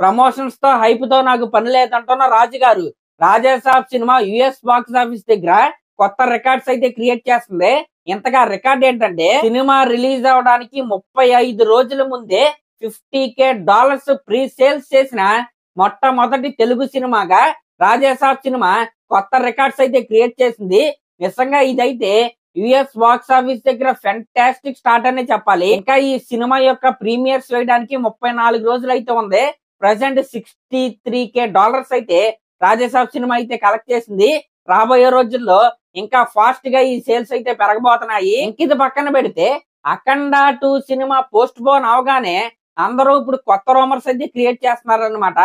Promotions తో hype తో నాకు పని లేదంటున్న రాజు గారు. Rajasaab cinema US box office దగ్గర కొత్త రికార్డ్స్ అయితే క్రియేట్ చేస్తుంది. ఇంతగా రికార్డ్ ఏంటంటే సినిమా రిలీజ్ అవడానికి 35 రోజుల ముందే $50,000 ప్రీ సేల్స్ చేసిన మొట్టమొదటి తెలుగు సినిమాగా రాజాసాబ్ సినిమా కొత్త రికార్డ్స్ అయితే క్రియేట్ చేసింది. నిజంగా ఇదైతే యుఎస్ బాక్స్ ఆఫీస్ దగ్గర ఫెంటాస్టిక్ స్టార్ట్ అనే చెప్పాలి. ఇంకా ఈ సినిమా యొక్క ప్రీమియర్స్ వేయడానికి 34 రోజులు అయితే ఉంది. ప్రజెంట్ $63,000 అయితే రాజాసాబ్ సినిమా అయితే కలెక్ట్ చేసింది. రాబోయే రోజుల్లో ఇంకా ఫాస్ట్ గా ఈ సేల్స్ అయితే పెరగబోతున్నాయి. ఇంకిది పక్కన పెడితే అఖండ 2 సినిమా పోస్ట్ పోన్ అవగానే అందరూ ఇప్పుడు కొత్త రూమర్స్ అయితే క్రియేట్ చేస్తున్నారు అనమాట.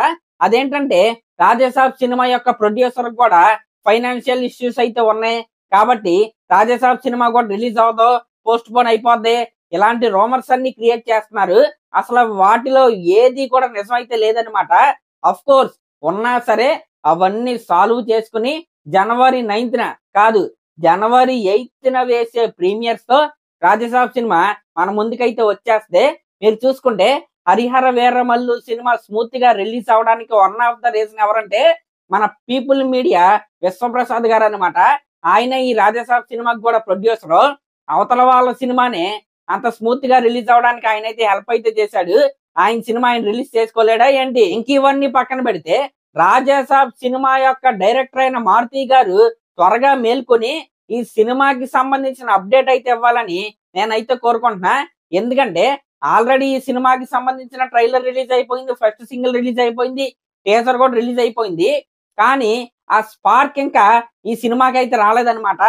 అదేంటంటే రాజాసాబ్ సినిమా యొక్క ప్రొడ్యూసర్ కూడా ఫైనాన్షియల్ ఇష్యూస్ అయితే ఉన్నాయి కాబట్టి రాజాసాబ్ సినిమా కూడా రిలీజ్ అవ్వదు, పోస్ట్ పోన్ అయిపోద్ది, ఇలాంటి రూమర్స్ అన్ని క్రియేట్ చేస్తున్నారు. అసలు వాటిలో ఏది కూడా నిజం అయితే లేదనమాట. అఫ్ కోర్స్ ఉన్నా సరే అవన్నీ సాల్వ్ చేసుకుని జనవరి 9th కాదు జనవరి 8th వేసే ప్రీమియర్స్ తో రాజాసాబ్ సినిమా మన ముందుకైతే వచ్చేస్తే మీరు చూసుకుంటే హరిహర వీరమల్లు సినిమా స్మూత్ గా రిలీజ్ అవడానికి వన్ ఆఫ్ ద రీజన్ ఎవరంటే మన పీపుల్ మీడియా విశ్వప్రసాద్ గారు అనమాట. ఆయన ఈ రాజాసాబ్ సినిమాకి కూడా ప్రొడ్యూసర్. అవతల వాళ్ళ సినిమానే అంత స్మూత్ గా రిలీజ్ అవడానికి ఆయన అయితే హెల్ప్ అయితే చేశాడు. ఆయన సినిమా ఆయన రిలీజ్ చేసుకోలేడా ఏంటి? ఇంక ఇవన్నీ పక్కన పెడితే రాజాసాబ్ సినిమా యొక్క డైరెక్టర్ అయిన మారుతి గారు త్వరగా మేల్కొని ఈ సినిమాకి సంబంధించిన అప్డేట్ అయితే ఇవ్వాలని నేనైతే కోరుకుంటున్నా. ఎందుకంటే ఆల్రెడీ ఈ సినిమాకి సంబంధించిన ట్రైలర్ రిలీజ్ అయిపోయింది, ఫస్ట్ సింగిల్ రిలీజ్ అయిపోయింది, టీజర్ కూడా రిలీజ్ అయిపోయింది. కానీ ఆ స్పార్క్ ఇంకా ఈ సినిమాకి అయితే రాలేదన్నమాట.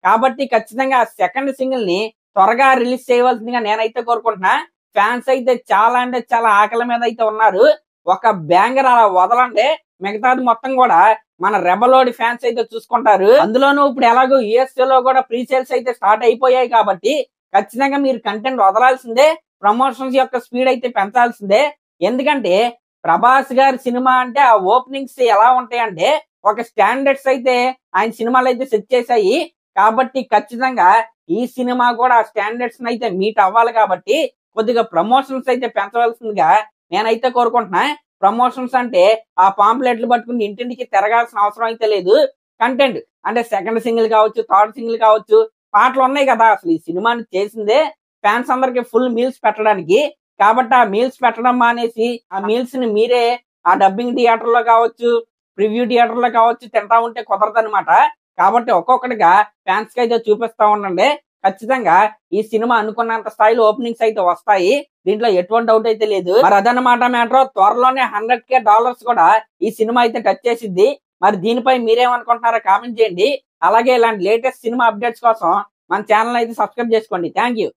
కాబట్టి ఖచ్చితంగా ఆ సెకండ్ సింగిల్ ని త్వరగా రిలీజ్ చేయవలసిందిగా నేనైతే కోరుకుంటున్నా. ఫ్యాన్స్ అయితే చాలా అంటే చాలా ఆకలి మీద అయితే ఉన్నారు. ఒక బ్యాంగర్ అలా వదలంటే మిగతాది మొత్తం కూడా మన రెబలోడి ఫ్యాన్స్ అయితే చూసుకుంటారు. అందులోనూ ఇప్పుడు ఎలాగో యుఎస్ఏ లో కూడా ప్రీ సేల్స్ అయితే స్టార్ట్ అయిపోయాయి కాబట్టి ఖచ్చితంగా మీరు కంటెంట్ వదలాల్సిందే, ప్రమోషన్స్ యొక్క స్పీడ్ అయితే పెంచాల్సిందే. ఎందుకంటే ప్రభాస్ గారి సినిమా అంటే ఆ ఓపెనింగ్స్ ఎలా ఉంటాయంటే ఒక స్టాండర్డ్స్ అయితే ఆయన సినిమాలు అయితే సెట్ చేశాయి. కాబట్టి ఖచ్చితంగా ఈ సినిమా కూడా ఆ స్టాండర్డ్స్ అయితే మీట్ అవ్వాలి కాబట్టి కొద్దిగా ప్రమోషన్స్ అయితే పెంచవలసిందిగా నేనైతే కోరుకుంటున్నా. ప్రమోషన్స్ అంటే ఆ పాంప్లెట్లు పట్టుకుని ఇంటింటికి తిరగాల్సిన అవసరం అయితే లేదు. కంటెంట్ అంటే సెకండ్ సింగిల్ కావచ్చు, థర్డ్ సింగిల్ కావచ్చు, పాటలు ఉన్నాయి కదా. అసలు ఈ సినిమాని చేసిందే ఫ్యాన్స్ అందరికి ఫుల్ మీల్స్ పెట్టడానికి. కాబట్టి ఆ మీల్స్ పెట్టడం మానేసి ఆ మీల్స్ ని మీరే ఆ డబ్బింగ్ థియేటర్ లో కావచ్చు, ప్రివ్యూ థియేటర్ లో కావచ్చు తింటా ఉంటే కుదరదు అనమాట. కాబట్టి ఒక్కొక్కటిగా ఫ్యాన్స్ కి అయితే చూపిస్తా ఉండండి. ఖచ్చితంగా ఈ సినిమా అనుకున్నంత స్థాయిలో ఓపెనింగ్స్ అయితే వస్తాయి, దీంట్లో ఎటువంటి డౌట్ అయితే లేదు. మరి అదన్నమాట మ్యాటర్. త్వరలోనే $100,000 కూడా ఈ సినిమా అయితే టచ్ చేసిద్ది. మరి దీనిపై మీరేమనుకుంటున్నారో కామెంట్ చేయండి. అలాగే ఇలాంటి లేటెస్ట్ సినిమా అప్డేట్స్ కోసం మన ఛానల్ అయితే సబ్స్క్రైబ్ చేసుకోండి. Thank you.